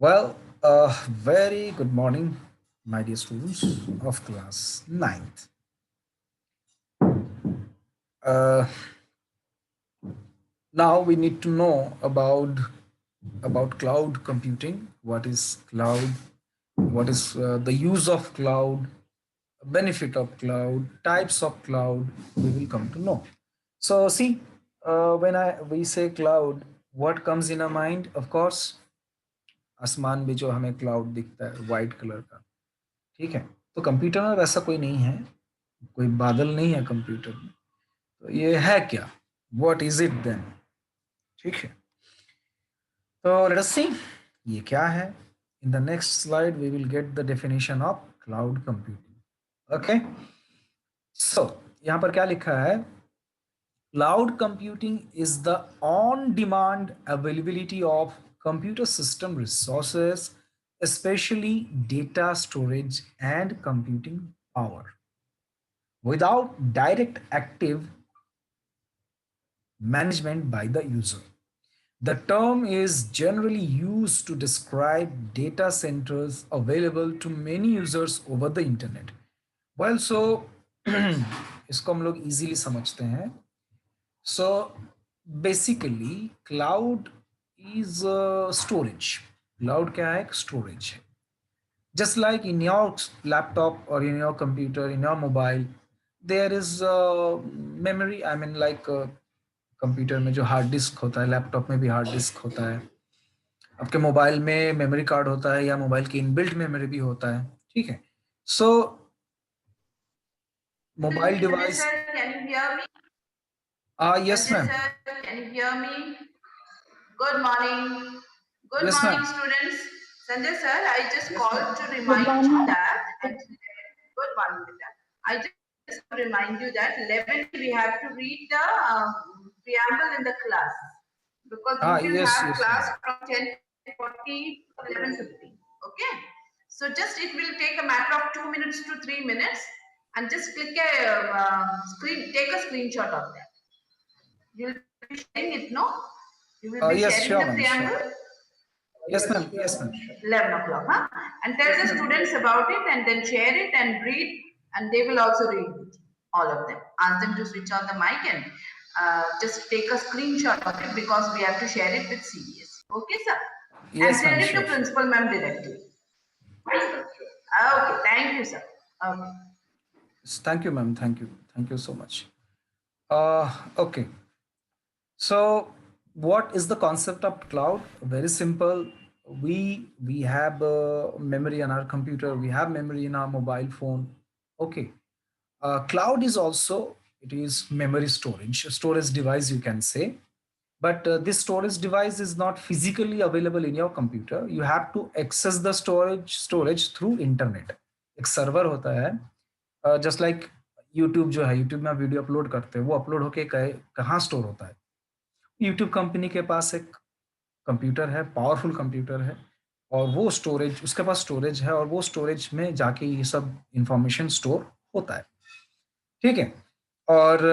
Well, very good morning, my dear students of class ninth. Uh, Now we need to know about cloud computing. What is cloud? What is the use of cloud? Benefit of cloud? Types of cloud? We will come to know. So see, when I we say cloud, what comes in our mind? Of course, आसमान में जो हमें cloud दिखता है white colour का, ठीक है। तो कंप्यूटर में वैसा कोई नहीं है, कोई बादल नहीं है कंप्यूटर में। तो ये है क्या? What is it then? ठीक है, तो लेट अस सी ये क्या है। In the next slide we will get the definition of cloud computing. Okay, so यहाँ पर क्या लिखा है? Cloud computing is the on demand availability of computer system resources, especially data storage and computing power, without direct active management by the user. The term is generally used to describe data centers available to many users over the internet. Well, so इसको हम लोग easily समझते हैं. So basically, cloud is storage. Cloud क्या है? Storage है. Just like in your laptop or in your computer, in your mobile, there is memory. I mean, like computer में जो हार्ड डिस्क होता है, लैपटॉप में भी हार्ड डिस्क होता है, आपके मोबाइल में मेमोरी कार्ड होता है या मोबाइल की इनबिल्ट मेमोरी भी होता है, ठीक है। So mobile Sanjay device, sir, can you hear me? Yes Sanjay ma'am, sir, can you hear me? Good morning. Good yes ma'am, morning, students. Sanjay sir, I just yes ma'am, called to Good remind you morning. that. Good morning, Beta. I just remind you that 11 we have to read the preamble in the class because we will yes have yes class ma'am, from 10:40 to 11:50. Okay. So just it will take a matter of 2 minutes to 3 minutes, and just click a screen, take a screenshot of that. You'll be sharing it, no? You will be yes sharing sure the ma'am, sure, preamble yes ma'am, yes ma'am, 11 o'clock, huh? And tell the students about it and then share it and read, and they will also read it, all of them. Ask them to switch on the mic and just take a screenshot of it because we have to share it with CBS. Okay, sir? And yes ma'am, send it to sure sure, principal ma'am directly. Okay, thank you, sir. Okay. Thank you ma'am, thank you so much. Okay, so what is the concept of cloud? Very simple. We have memory on our computer, we have memory in our mobile phone. Okay, cloud is also, it is memory storage device, you can say. But this storage device is not physically available in your computer. You have to access the storage through internet. एक server होता है, just like YouTube जो है, YouTube में आप video upload करते हैं, वो अपलोड होके कहाँ स्टोर होता है? यूट्यूब कंपनी के पास एक कंप्यूटर है, पावरफुल कंप्यूटर है, और वो स्टोरेज, उसके पास स्टोरेज है, और वो स्टोरेज में जाके ये सब इंफॉर्मेशन स्टोर होता है, ठीक है। और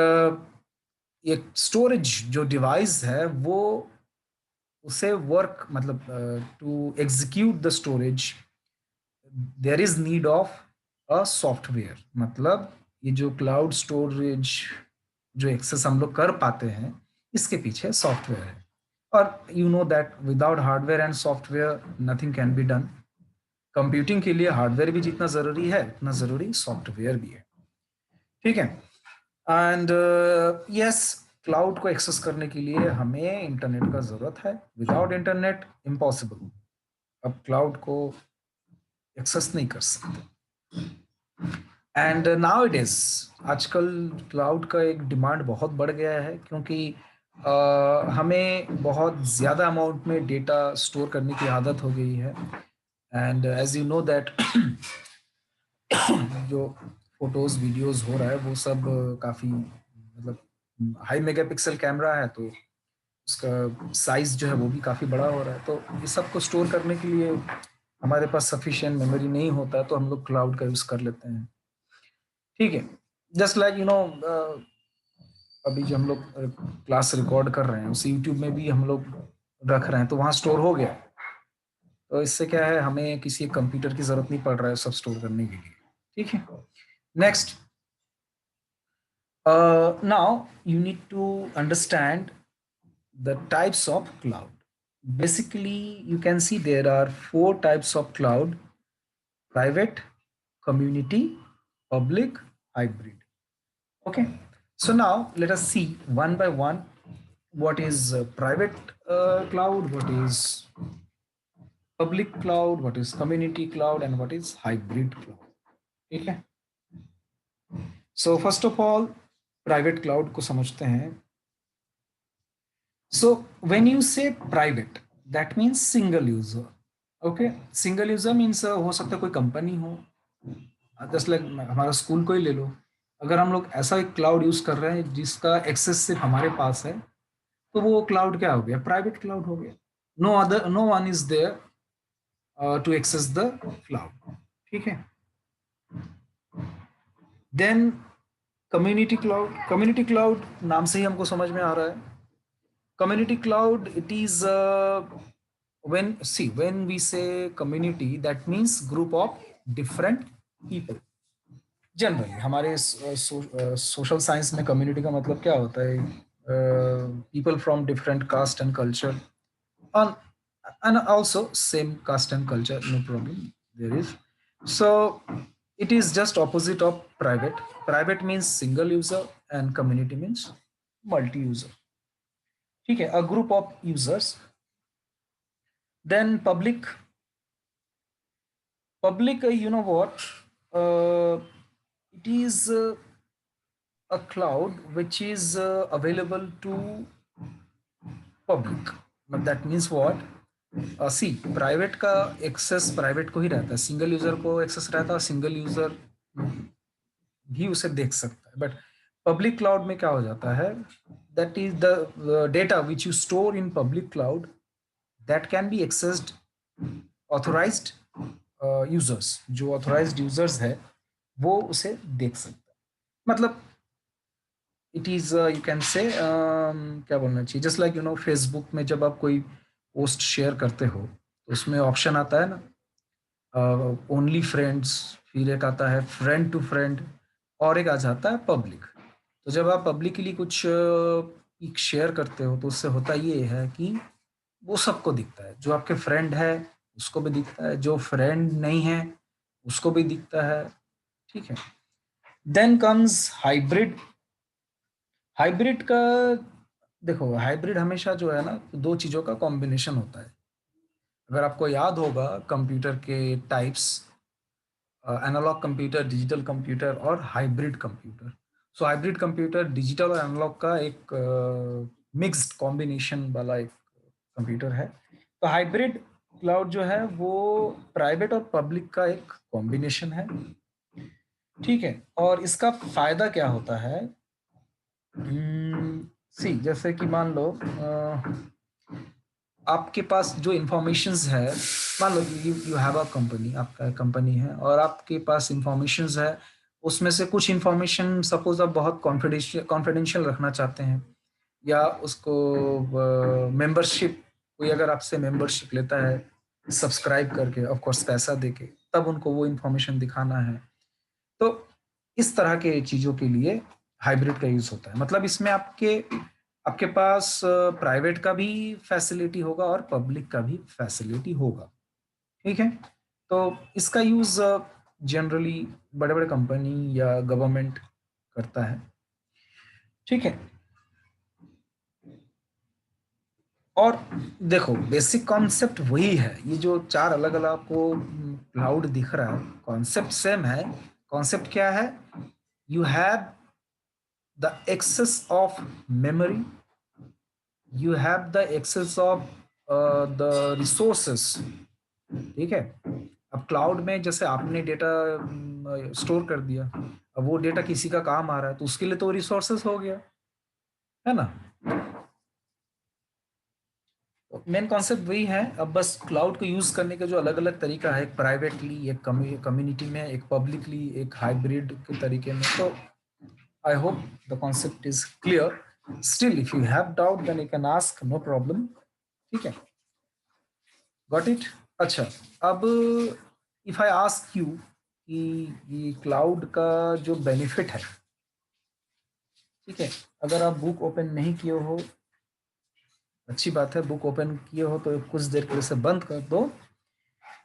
ये स्टोरेज जो डिवाइस है वो उसे वर्क, मतलब to execute the storage there is need of a software. मतलब ये जो क्लाउड स्टोरेज जो एक्सेस हम लोग कर पाते हैं, इसके पीछे सॉफ्टवेयर है। और you know that without hardware and software nothing can be done. Computing के लिए हार्डवेयर भी जितना जरूरी है, उतना जरूरी सॉफ्टवेयर भी है, ठीक है। एंड यस, क्लाउड को एक्सेस करने के लिए हमें इंटरनेट का जरूरत है। विदाउट इंटरनेट इम्पॉसिबल, अब क्लाउड को एक्सेस नहीं कर सकते। एंड नाउ इट इज, आजकल क्लाउड का एक डिमांड बहुत बढ़ गया है, क्योंकि हमें बहुत ज़्यादा अमाउंट में डेटा स्टोर करने की आदत हो गई है। And as you know that जो फोटोज वीडियोस हो रहा है वो सब काफ़ी, मतलब हाई मेगापिक्सल कैमरा है, तो उसका साइज जो है वो भी काफ़ी बड़ा हो रहा है। तो ये सब को स्टोर करने के लिए हमारे पास सफिशिएंट मेमोरी नहीं होता है, तो हम लोग क्लाउड का यूज़ कर लेते हैं, ठीक है। जस्ट लाइक यू नो, अभी जो हम लोग क्लास रिकॉर्ड कर रहे हैं उस यूट्यूब में भी हम लोग रख रहे हैं, तो वहाँ स्टोर हो गया। तो इससे क्या है, हमें किसी कंप्यूटर की जरूरत नहीं पड़ रहा है सब स्टोर करने के लिए। ठीक है, next, now you need to understand the types of cloud. Basically, you can see there are four types of cloud: private, community, public, hybrid. Okay, so now let us see one by one what is private cloud, what is public cloud, what is community cloud, and what is hybrid cloud. Okay, so first of all, private cloud को समझते हैं. So when you say private, that means single user. Okay, single user means हो सकता है कोई company हो, just like हमारा school को ही ले लो. अगर हम लोग ऐसा एक क्लाउड यूज कर रहे हैं जिसका एक्सेस सिर्फ हमारे पास है, तो वो क्लाउड क्या हो गया, प्राइवेट क्लाउड हो गया. No one is there to access the cloud. ठीक है, देन कम्युनिटी क्लाउड नाम से ही हमको समझ में आ रहा है. Community cloud, it is when we say community, that means group of different people. Generally हमारे सोशल साइंस में कम्युनिटी का मतलब क्या होता है, people from different caste and culture, and also same caste and culture, no problem there is. So it is just opposite of private. Private means single user and community means multi user. ठीक है, a group of users. Then public, you know what, it is a cloud which is available to public. But that means what, see private का access private को ही रहता है, single user को access रहता है, सिंगल यूजर भी उसे देख सकता है. बट पब्लिक क्लाउड में क्या हो जाता है, that is the data which you store in public cloud that can be accessed authorized users. जो authorized users है वो उसे देख सकता है. मतलब it is you can say क्या बोलना चाहिए, just like you know Facebook में जब आप कोई पोस्ट शेयर करते हो तो उसमें ऑप्शन आता है ना, ओनली फ्रेंड्स, फिर एक आता है फ्रेंड टू फ्रेंड, और एक आ जाता है पब्लिक. तो जब आप पब्लिकली कुछ एक शेयर करते हो तो उससे होता ये है कि वो सबको दिखता है, जो आपके फ्रेंड है उसको भी दिखता है, जो फ्रेंड नहीं है उसको भी दिखता है. ठीक है, देन कम्स हाइब्रिड. हाइब्रिड का देखो, हाइब्रिड हमेशा जो है ना दो चीजों का कॉम्बिनेशन होता है. अगर आपको याद होगा कंप्यूटर के types, analogue computer, digital computer और hybrid computer. So hybrid computer digital और एनालॉग का एक मिक्स्ड कॉम्बिनेशन वाला एक कंप्यूटर है. तो हाइब्रिड क्लाउड जो है वो प्राइवेट और पब्लिक का एक कॉम्बिनेशन है. ठीक है, और इसका फायदा क्या होता है, सी जैसे कि मान लो आपके पास जो इंफॉर्मेशंस है, मान लो यू हैव अ कंपनी, आपका कंपनी है और आपके पास इंफॉर्मेशंस है, उसमें से कुछ इंफॉर्मेशन सपोज आप बहुत कॉन्फिडेंशियल रखना चाहते हैं, या उसको मेंबरशिप, कोई अगर आपसे मेंबरशिप लेता है सब्सक्राइब करके, ऑफ कोर्स पैसा देके, तब उनको वो इंफॉर्मेशन दिखाना है. तो इस तरह के चीजों के लिए हाइब्रिड का यूज होता है. मतलब इसमें आपके आपके पास प्राइवेट का भी फैसिलिटी होगा और पब्लिक का भी फैसिलिटी होगा. ठीक है, तो इसका यूज जनरली बड़े बड़े कंपनी या गवर्नमेंट करता है. ठीक है, और देखो बेसिक कॉन्सेप्ट वही है, ये जो चार अलग अलग आपको क्लाउड दिख रहा है, कॉन्सेप्ट सेम है. कॉन्सेप्ट क्या है, you have the access of memory, you have the access of the resources. ठीक है, अब क्लाउड में जैसे आपने डेटा स्टोर कर दिया, अब वो डेटा किसी का काम आ रहा है तो उसके लिए तो रिसोर्सेस हो गया, है ना. मेन कॉन्सेप्ट वही है. अब बस क्लाउड को यूज करने का जो अलग अलग तरीका है, एक प्राइवेटली, एक कम्युनिटी में, एक पब्लिकली, एक हाइब्रिड के तरीके में. तो I hope the concept is clear. Still if you have doubt then you can ask, no problem. ठीक है, गॉट इट. अच्छा, अब इफ आई आस्क यू कि ये क्लाउड का जो बेनिफिट है, ठीक है, अगर आप बुक ओपन नहीं किए हो, अच्छी बात है, बुक ओपन किए हो तो कुछ देर के लिए से बंद कर दो।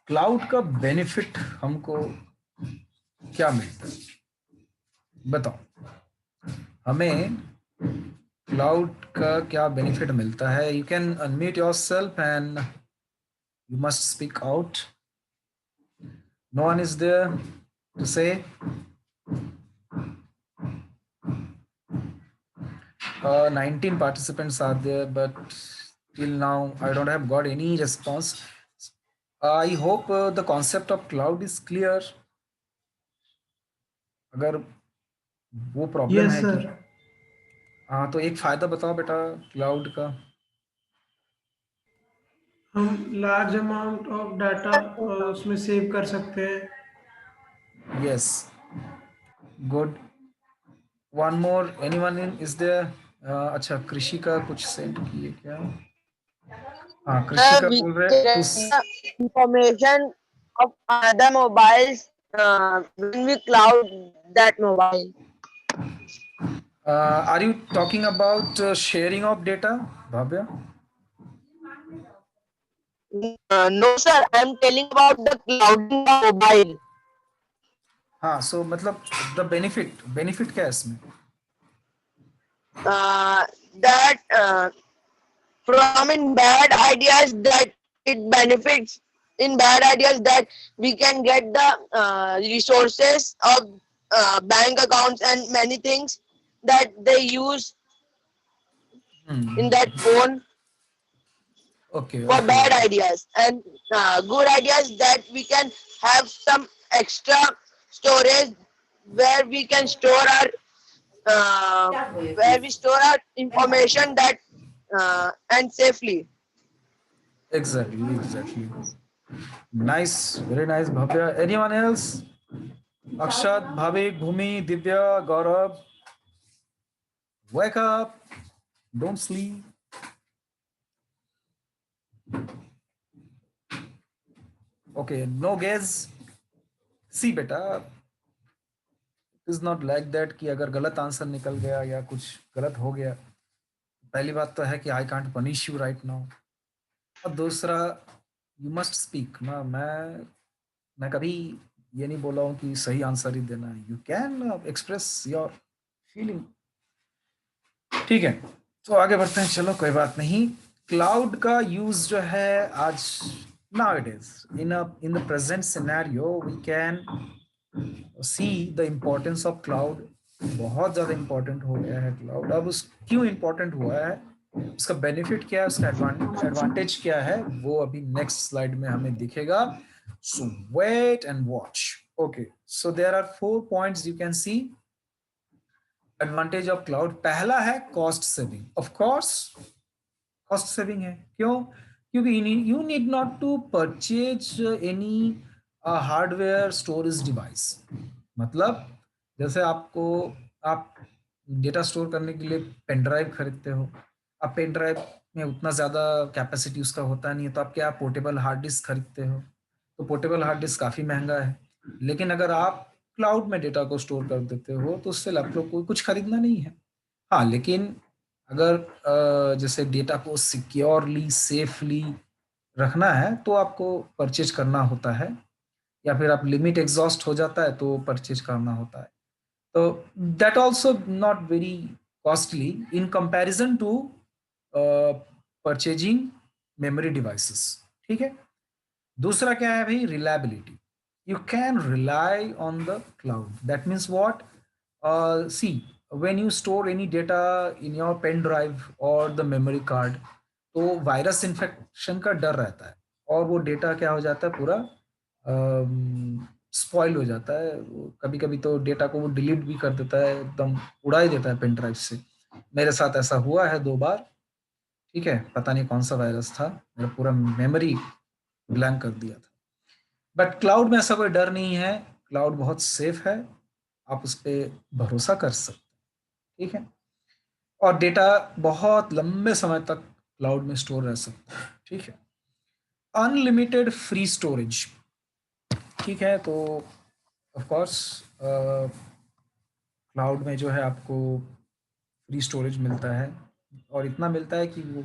क्लाउड का बेनिफिट हमको क्या मिलता है बताओ, हमें क्लाउड का क्या बेनिफिट मिलता है? You can unmute yourself and you must speak out. No one is there to say. 19 participants are there, but till now I don't have got any response. I hope the concept of cloud is clear. अगर वो problem yes है कि sir. हाँ, तो एक फायदा बताओ बेटा क्लाउड का। हम लार्ज अमाउंट ऑफ डाटा उसमें सेव कर सकते हैं। Yes, good. One more, anyone in is there? अच्छा, कृषि का कुछ सेंड किए क्या? हाँ, कृषि Sir, का we बोल रहे can to. get the information of other mobiles when we cloud that mobile. Are you talking about sharing of data, Bhavya? No, sir, I am telling about the clouding the mobile. हाँ, सो मतलब the benefit क्या है इसमें? That from in bad ideas that it benefits in bad ideas that we can get the resources of bank accounts and many things that they use in that phone Okay, for okay. bad ideas, and good ideas that we can have some extra storage where we can store our where we store our information that and safely. Exactly. Nice, very nice, Bhavya. Anyone else? Akshat, Bhavik, Bhumi, Divya, Gaurav, wake up. Don't sleep. Okay, no guess. See बेटा, is not like that कि अगर गलत answer निकल गया या कुछ गलत हो गया, पहली बात तो है कि I can't punish you right now, और दूसरा यू मस्ट स्पीक ना। मैं कभी ये नहीं बोला हूँ कि सही आंसर ही देना है, you can express your feeling. ठीक है, तो आगे बढ़ते हैं, चलो कोई बात नहीं। क्लाउड का यूज जो है आज nowadays in the present scenario we can see the importance of cloud। बहुत ज्यादा इंपॉर्टेंट हो गया है क्लाउड। अब उस क्यों इंपॉर्टेंट हुआ है, उसका बेनिफिट क्या है, उसका एडवांटेज क्या है, वो अभी नेक्स्ट स्लाइड में हमें दिखेगा। So wait and watch. Okay, so there are 4 points you can see advantage of cloud. पहला है cost saving. Of course cost saving है, क्यों? क्योंकि you need not to purchase any hardware storage device. मतलब जैसे आप डेटा स्टोर करने के लिए पेन ड्राइव खरीदते हो, अब पेन ड्राइव में उतना ज़्यादा कैपेसिटी उसका होता नहीं है, तो आप क्या पोर्टेबल हार्ड डिस्क खरीदते हो, तो पोर्टेबल हार्ड डिस्क काफ़ी महंगा है। लेकिन अगर आप क्लाउड में डेटा को स्टोर कर देते हो तो उससे लैपटॉप को कुछ खरीदना नहीं है। हाँ, लेकिन अगर जैसे डेटा को सिक्योरली सेफली रखना है तो आपको परचेज करना होता है, या फिर आप लिमिट एग्जॉस्ट हो जाता है तो परचेज करना होता है। तो that also not very costly in comparison to purchasing memory devices. ठीक है, दूसरा क्या है भाई, reliability. You can rely on the cloud. That means what? See, when you store any data in your pen drive or the memory card, तो virus infection का डर रहता है और वो डेटा क्या हो जाता है, पूरा स्पॉइल हो जाता है। कभी कभी तो डेटा को वो डिलीट भी कर देता है, एकदम उड़ा ही देता है पेन ड्राइव से। मेरे साथ ऐसा हुआ है 2 बार। ठीक है, पता नहीं कौन सा वायरस था, मेरा पूरा मेमोरी ब्लैंक कर दिया था। बट क्लाउड में ऐसा कोई डर नहीं है, क्लाउड बहुत सेफ है, आप उस पर भरोसा कर सकते हैं। ठीक है, और डेटा बहुत लंबे समय तक क्लाउड में स्टोर रह सकता है। ठीक है, अनलिमिटेड फ्री स्टोरेज, ठीक है। तो ऑफ कोर्स क्लाउड में जो है आपको फ्री स्टोरेज मिलता है, और इतना मिलता है कि वो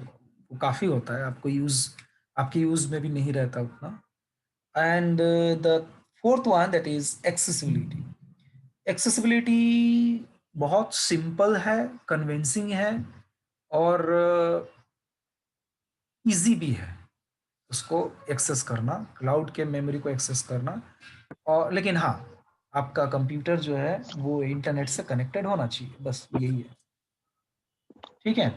काफ़ी होता है, आपको यूज़, आपके यूज़ में भी नहीं रहता उतना। And the fourth one that is accessibility. Accessibility बहुत सिंपल है, कन्विंसिंग है, और इजी भी है उसको एक्सेस करना, क्लाउड के मेमोरी को एक्सेस करना। और लेकिन हाँ, आपका कंप्यूटर जो है वो इंटरनेट से कनेक्टेड होना चाहिए, बस यही है, ठीक है।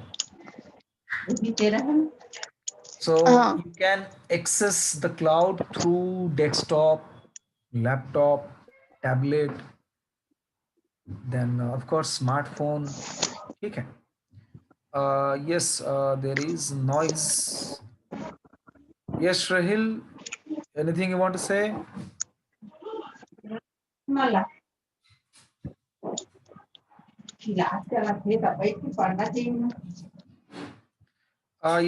सो हाँ, you can access the cloud through desktop, laptop, tablet, then of course smartphone, ठीक है। Yes, there is noise. Yes, Rahil, anything you want to say?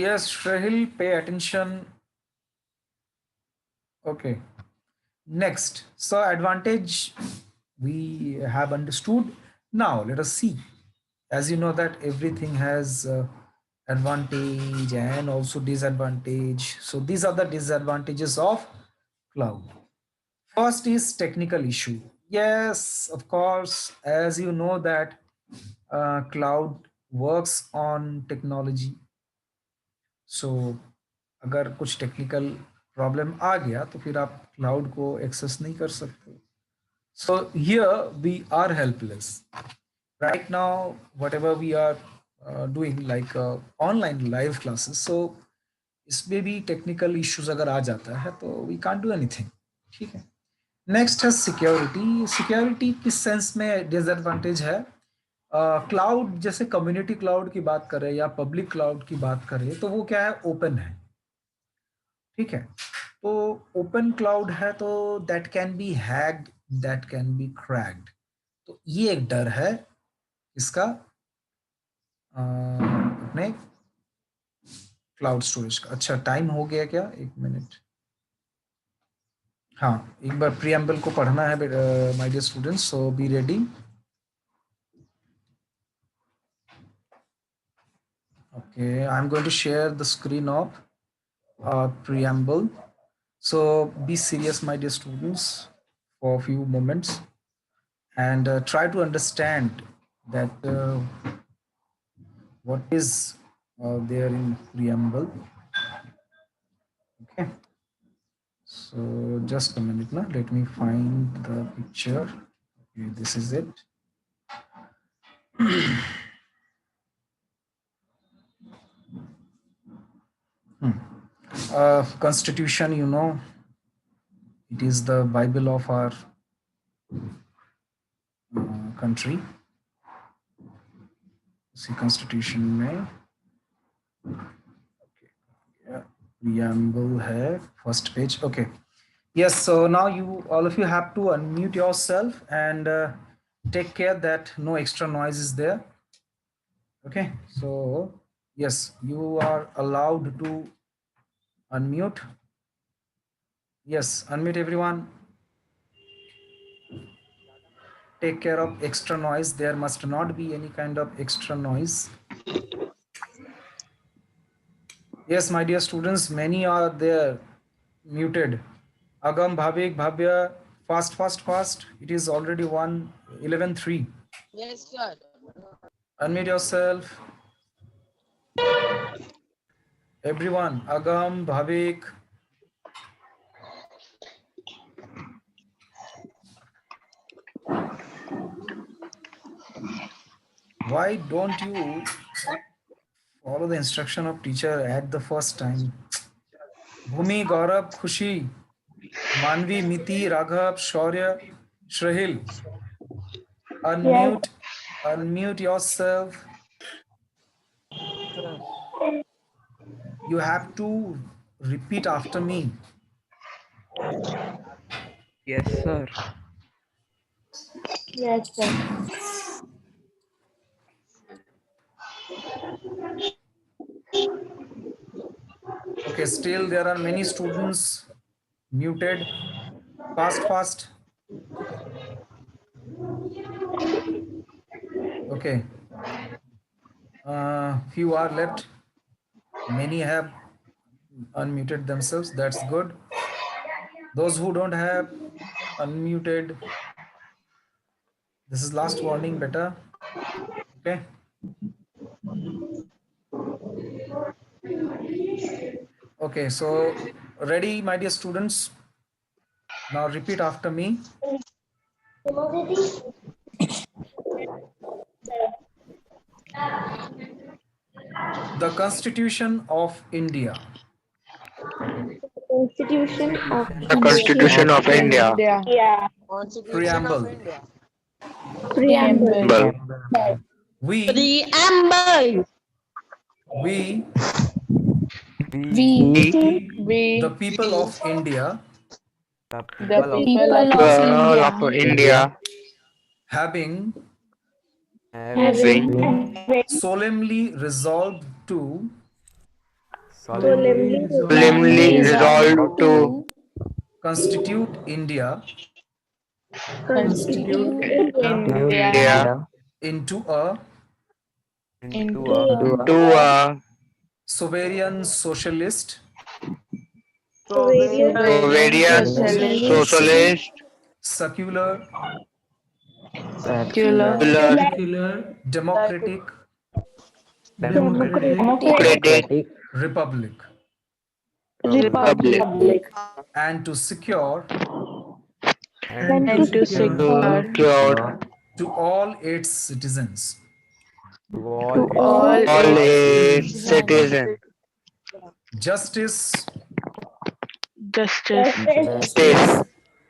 Yes, Rahil, pay attention. Okay. Next, so advantage we have understood. Now let us see. As you know that everything has advantage and also disadvantage. So these are the disadvantages of cloud. First is technical issue. Yes, of course, as you know that cloud works on technology. So अगर कुछ technical problem आ गया तो फिर आप cloud को access नहीं कर सकते। So here we are helpless right now, whatever we are doing like online live classes, so इसमें भी टेक्निकल इश्यूज अगर आ जाता है तो वी कांट डू एनीथिंग, ठीक है। नेक्स्ट है सिक्योरिटी। सिक्योरिटी किस सेंस में डिसएडवांटेज है? क्लाउड जैसे कम्युनिटी क्लाउड की बात करें या पब्लिक क्लाउड की बात करें तो वो क्या है, ओपन है, ठीक है। तो ओपन क्लाउड है तो that can be hacked, that can be cracked. तो ये एक डर है इसका अपने क्लाउड स्टोरेज का। अच्छा, टाइम हो गया क्या? एक मिनट। हाँ, एक बार प्रीएम्बल को पढ़ना है my dear students, so be ready. Okay, I'm going to share the screen of preamble. So be serious, my dear students, for a few moments and try to understand that what is there in preamble. Okay, so just a minute now. Let me find the picture. Okay, this is it. Constitution, you know, it is the Bible of our country. See, Constitution में preamble है first page. Okay, yes, so now you all of you have to unmute yourself and take care that no extra noise is there. Okay, so yes, you are allowed to unmute. Yes, unmute everyone. Take care of extra noise. There must not be any kind of extra noise. Yes, my dear students, many are there muted. Agam, Bhavik, Bhavya, fast, fast, fast. It is already 1:11:03. yes, sir. Unmute yourself. Everyone, Agam, Bhavik. Why don't you follow the instruction of teacher at the first time? Bhumi, Gaurav, Khushi, Manvi, Miti, Raghav, Shaurya, Shrahil. Unmute, unmute yourself. You have to repeat after me. Yes, sir. Yes, sir. Okay, still there are many students muted. Fast, fast. Okay. Few are left. Many have unmuted themselves. That's good. Those who don't have unmuted, this is last warning, better. Okay. Okay, so ready, my dear students? Now repeat after me. The Constitution of India. Constitution of The Constitution of India. Constitution of Preamble. India. Preamble. Preamble. We, Preamble. we, We, the people of India, the people of All India, of India having having solemnly resolved to solemnly resolved to constitute India constitute India India into a into to a sovereign socialist sovereign socialist, secular secular, secular, Secular, democratic democratic republic, republic, and to secure and and to secure secured to all its citizens to all all its its citizens justice, justice, justice,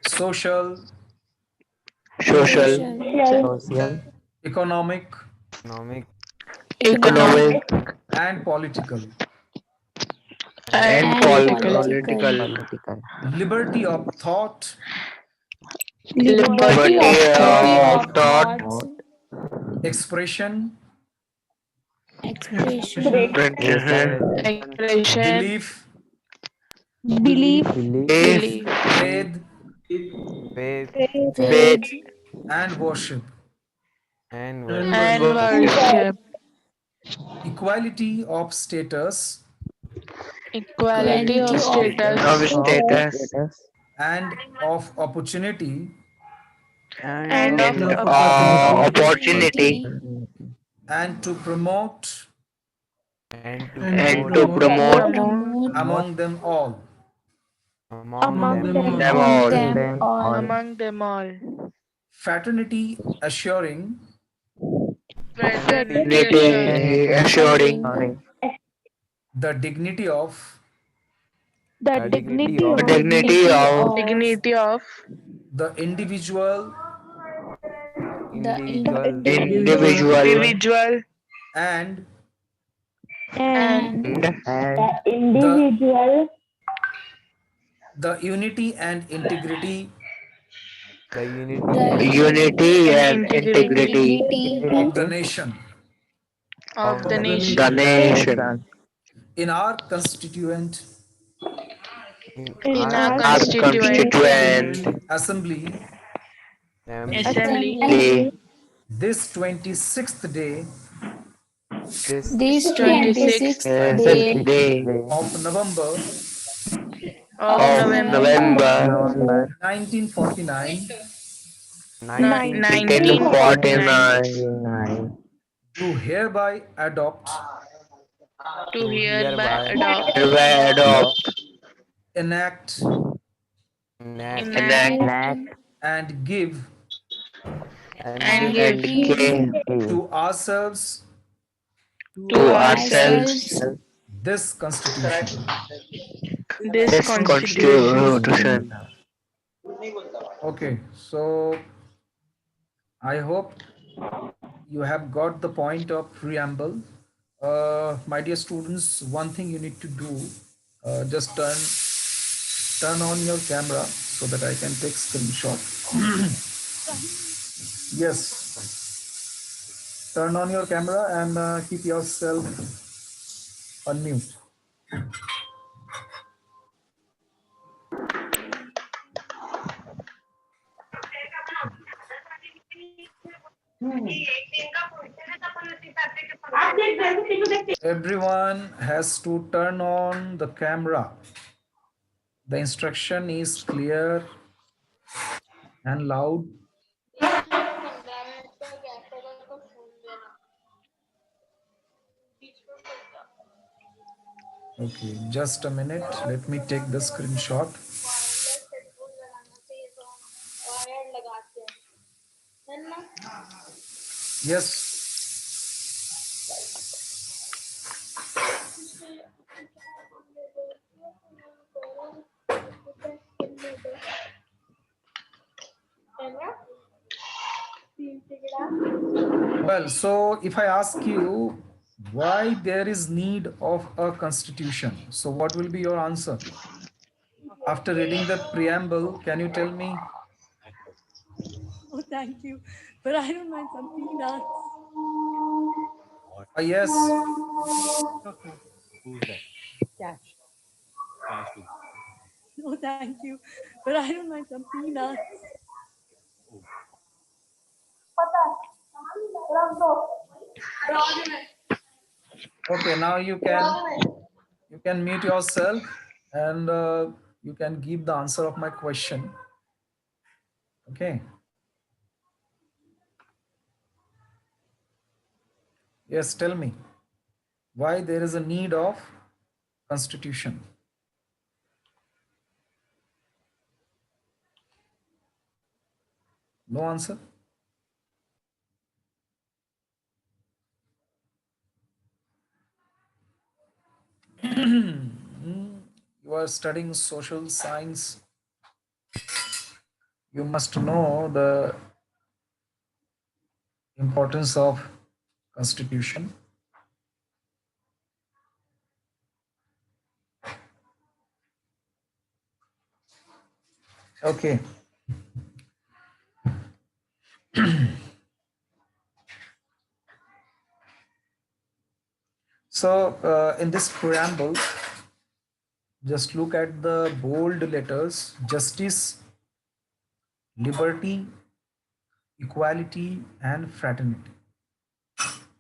social, social, economic, economic, and political and political liberty of thought, liberty liberty of of thought, thought, expression, expression, expression, belief, belief, if faith, faith, and worship, and worship, equality of status, equality of of status, status, and of opportunity, and and of opportunity, and to promote and to promote promote among them all among them all, among them all, fraternity, assuring fraternity unity assuring the dignity of the dignity of dignity of the individual individual individual and and the, the unity and integrity unity and integrity of the nation. of the the nation. the nation, nation. In our constituent In our Our constituent constituent assembly, assembly, this 26th day this 26th day day of November of of November November 1949, 1949, 1949, do hereby adopt, to hereby adopt, hereby adopt, enact, enact, and give and and give give to ourselves to to ourselves ourselves this constitution. this this constitution. constitution. Okay, so I hope you have got the point of preamble. My dear students, one thing you need to do, just turn on your camera so that I can take screenshot. Yes, turn on your camera and keep yourself unmute. Everyone has to turn on the camera. The instruction is clear and loud. Okay, just a minute. Let me take the screenshot. Yes. Well, so if I ask you why there is need of a constitution, so what will be your answer? After reading the preamble, can you tell me? Oh, thank you. But I don't mind some peanuts. Yes. Cash. No, thank you. But I don't mind some peanuts. Okay, now you can mute yourself and you can give the answer of my question. Okay. Yes, tell me why there is a need of constitution. No answer. You are studying social science. You must know the importance of constitution. Okay. So in this preamble, just look at the bold letters: justice, liberty, equality, and fraternity.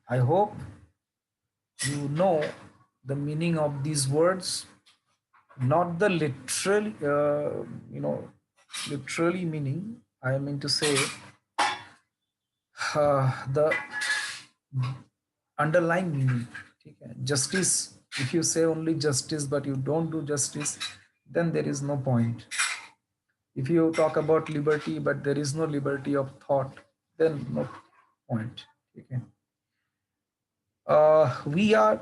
I hope you know the meaning of these words, not the literal, literally meaning. I mean to say the underlying meaning. Okay? Justice. If you say only justice but you don't do justice, then there is no point. If you talk about liberty but there is no liberty of thought, then no point. Okay. We are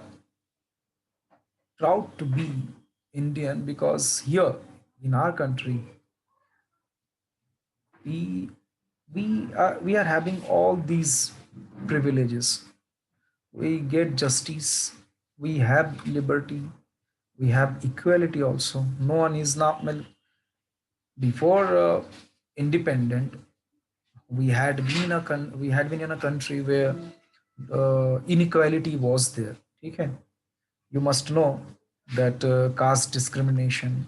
proud to be Indian because here in our country we are having all these privileges. We get justice, we have liberty, we have equality also. No one is not before independent. We had been in a country where inequality was there. Okay, you must know that caste discrimination,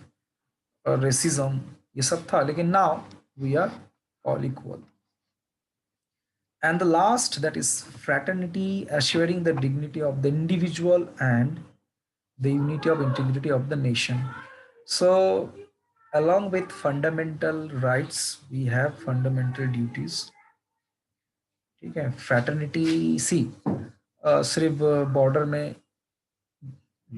racism, ये सब था. लेकिन now we are all equal. And the last, that is fraternity, assuring the dignity of the individual and the unity of integrity of the nation. So along with fundamental rights, we have fundamental duties. ठीक है. Fraternity, see, सिर्फ border में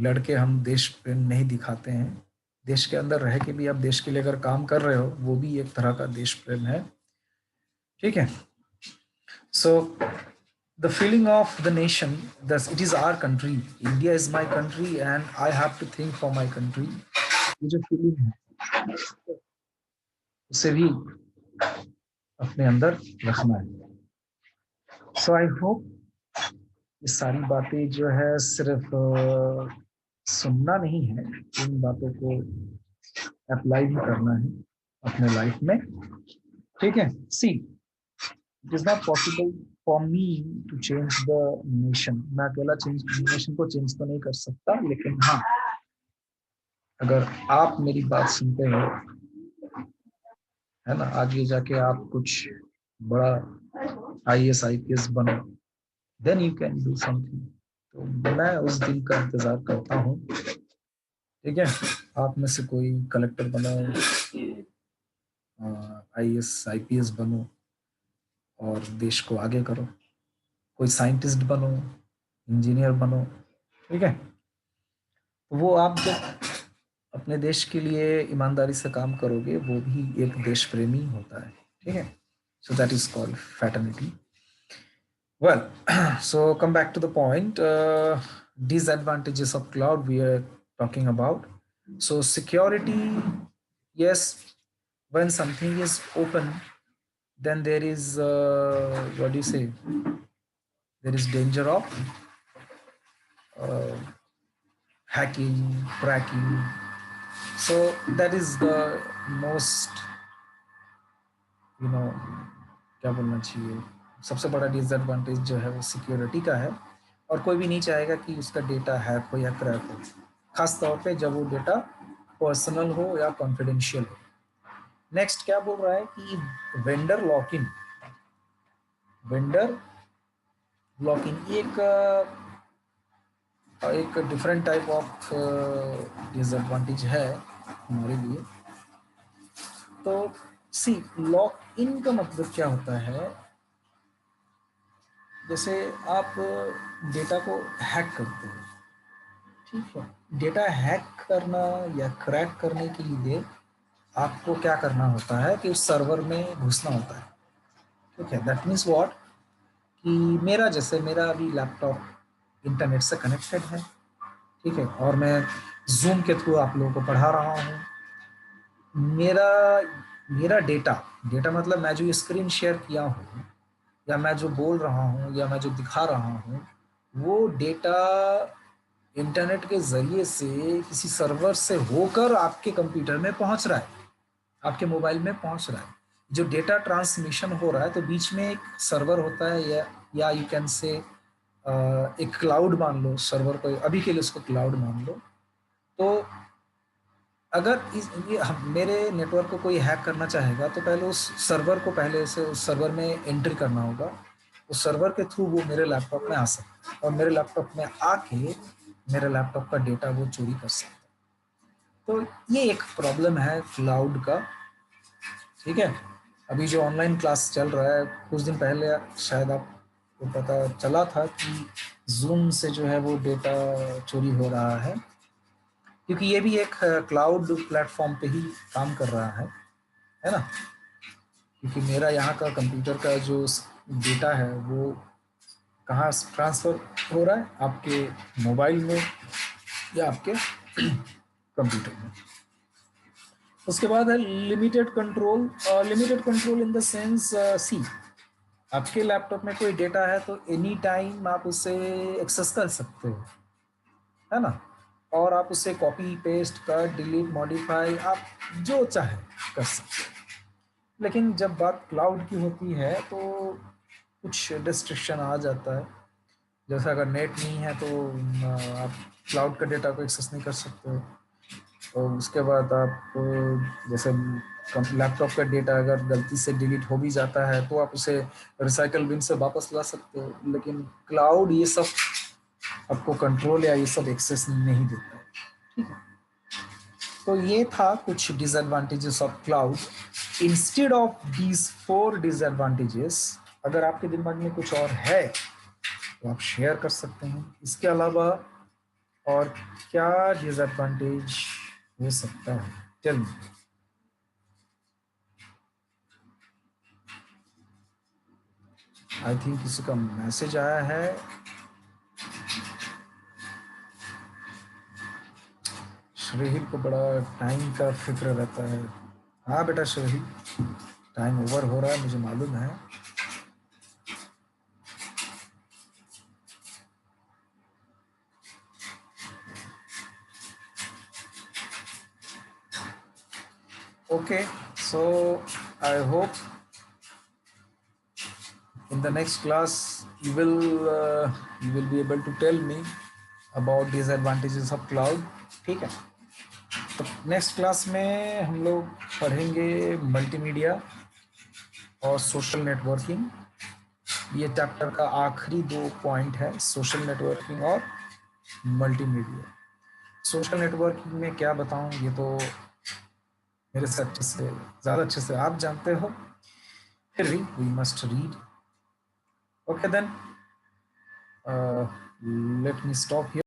लड़के हम देश प्रेम नहीं दिखाते हैं. देश के अंदर रह के भी आप देश के लिए अगर काम कर रहे हो, वो भी एक तरह का देश प्रेम है. ठीक है. So the feeling of the nation, that it is our country, India is my country and I have to think for my country, ये जो feeling है उसे भी अपने अंदर रखना है. So I hope ये सारी बातें जो है सिर्फ सुनना नहीं है, इन बातों को अप्लाई भी करना है अपने लाइफ में. ठीक है. सी, it is not possible for me to change the nation. मैं अकेला नेशन को चेंज तो नहीं कर सकता, लेकिन हाँ, अगर आप मेरी बात सुनते हो, है ना, आगे जाके आप कुछ बड़ा IAS IPS बनो, then you can do something. तो मैं उस दिन का इंतजार करता हूँ। ठीक है, आप में से कोई कलेक्टर बनो, IAS IPS बनो और देश को आगे करो, कोई साइंटिस्ट बनो, इंजीनियर बनो। ठीक है, तो वो आप जब अपने देश के लिए ईमानदारी से काम करोगे, वो भी एक देश प्रेमी होता है। ठीक है, so that is called fraternity. Well, so come back to the point. Disadvantages of cloud we are talking about. So security, yes, when something is open, then there is what do you say? There is danger of uh, hacking, cracking. So that is the most, क्या बोलना चाहिए, सबसे बड़ा disadvantage जो है वो security का है, और कोई भी नहीं चाहेगा कि उसका डेटा हैक हो या क्रैक हो, खास तौर पे जब वो डेटा पर्सनल हो या कॉन्फिडेंशियल हो। नेक्स्ट क्या बोल रहा है कि vendor lock in, vendor lock in एक डिफरेंट टाइप ऑफ डिसएडवांटेज है हमारे लिए। तो सी, लॉक इन का मतलब क्या होता है, जैसे आप डेटा को हैक करते हो, ठीक है, डेटा हैक करना या क्रैक करने के लिए आपको क्या करना होता है कि उस सर्वर में घुसना होता है। ठीक है, दैट मीन्स व्हाट, कि मेरा अभी लैपटॉप इंटरनेट से कनेक्टेड है, ठीक है, और मैं जूम के थ्रू आप लोगों को पढ़ा रहा हूँ। मेरा मेरा डेटा मतलब मैं जो स्क्रीन शेयर किया हूँ, या मैं जो बोल रहा हूँ, या मैं जो दिखा रहा हूँ, वो डेटा इंटरनेट के जरिए से किसी सर्वर से होकर आपके कंप्यूटर में पहुंच रहा है, आपके मोबाइल में पहुंच रहा है। जो डेटा ट्रांसमिशन हो रहा है, तो बीच में एक सर्वर होता है, या यू कैन से एक क्लाउड मान लो, सर्वर को अभी के लिए उसको क्लाउड मान लो। तो अगर मेरे नेटवर्क को कोई हैक करना चाहेगा, तो पहले उस सर्वर को पहले से उस सर्वर में एंट्री करना होगा, उस सर्वर के थ्रू वो मेरे लैपटॉप में आ सकता है, और मेरे लैपटॉप में आके मेरे लैपटॉप का डेटा वो चोरी कर सकता है। तो ये एक प्रॉब्लम है क्लाउड का। ठीक है, अभी जो ऑनलाइन क्लास चल रहा है, कुछ दिन पहले शायद आपको पता चला था कि जूम से जो है वो डेटा चोरी हो रहा है, क्योंकि ये भी एक क्लाउड प्लेटफॉर्म पे ही काम कर रहा है ना। क्योंकि मेरा यहाँ का कंप्यूटर का जो डेटा है वो कहाँ ट्रांसफर हो रहा है, आपके मोबाइल में या आपके कंप्यूटर में। उसके बाद है limited control. Limited control in the sense, see, आपके लैपटॉप में कोई डेटा है तो एनी टाइम आप उसे एक्सेस कर सकते हो, है ना, और आप उसे कॉपी पेस्ट कर डिलीट मॉडिफाई आप जो चाहे कर सकते हो। लेकिन जब बात क्लाउड की होती है तो कुछ रिस्ट्रिक्शन आ जाता है, जैसे अगर नेट नहीं है तो आप क्लाउड का डेटा को एक्सेस नहीं कर सकते हो। और उसके बाद आप जैसे लैपटॉप का डेटा अगर गलती से डिलीट हो भी जाता है तो आप उसे रिसाइकल बिन से वापस ला सकते हो, लेकिन क्लाउड ये सब आपको कंट्रोल या ये सब एक्सेस नहीं देता है। ठीक है, तो ये था कुछ disadvantages of cloud. Instead of these 4 disadvantages, अगर आपके दिमाग में कुछ और है तो आप शेयर कर सकते हैं। इसके अलावा और क्या डिसएडवांटेज हो सकता है, टेल मी। आई थिंक किसी का मैसेज आया है। श्रेहिल को बड़ा टाइम का फिक्र रहता है। हाँ बेटा श्रेहिल, टाइम ओवर हो रहा है, मुझे मालूम है। Okay, so I hope in the next class you will be able to tell me about disadvantages of cloud. ठीक है, तो नेक्स्ट क्लास में हम लोग पढ़ेंगे मल्टीमीडिया और सोशल नेटवर्किंग। ये चैप्टर का आखिरी 2 पॉइंट है, सोशल नेटवर्किंग और मल्टीमीडिया। सोशल नेटवर्किंग में क्या बताऊं, ये तो मेरे से अच्छे से, ज़्यादा अच्छे से आप जानते हो, फिर भी we must read. Okay then, let me stop here.